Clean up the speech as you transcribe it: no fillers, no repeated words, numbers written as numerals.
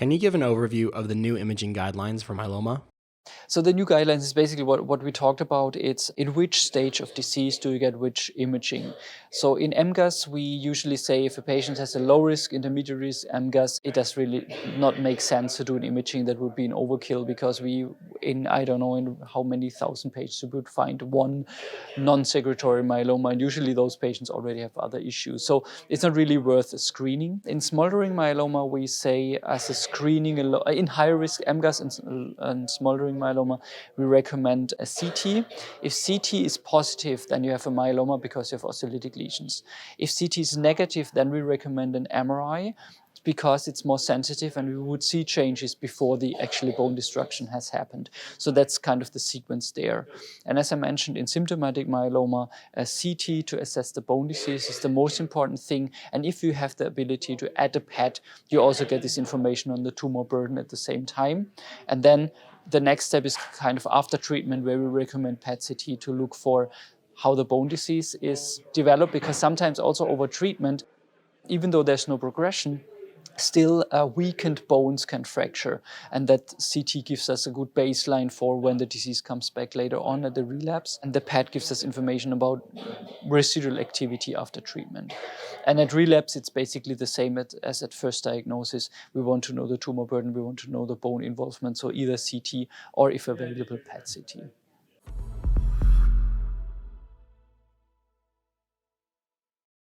Can you give an overview of the new imaging guidelines for myeloma? So the new guidelines is basically what we talked about. It's in which stage of disease do you get which imaging. So in MGUS, we usually say if a patient has a low risk, intermediate risk MGUS, it does really not make sense to do an imaging. That would be an overkill because I don't know in how many thousand patients, we would find one non-secretory myeloma, and usually those patients already have other issues. So it's not really worth a screening. In smoldering myeloma, we say as a screening in high risk MGUS and smoldering myeloma, we recommend a CT. If CT is positive, then you have a myeloma because you have osteolytic lesions. If CT is negative, then we recommend an MRI because it's more sensitive and we would see changes before the actual bone destruction has happened. So that's kind of the sequence there. And as I mentioned, in symptomatic myeloma, a CT to assess the bone disease is the most important thing. And if you have the ability to add a PET, you also get this information on the tumor burden at the same time. And then the next step is kind of after treatment, where we recommend PET-CT to look for how the bone disease is developed, because sometimes also over treatment, even though there's no progression, still weakened bones can fracture, and that CT gives us a good baseline for when the disease comes back later on at the relapse, and the PET gives us information about residual activity after treatment. And at relapse, it's basically the same as at first diagnosis. We want to know the tumor burden, we want to know the bone involvement, so either CT or, if available, PET-CT.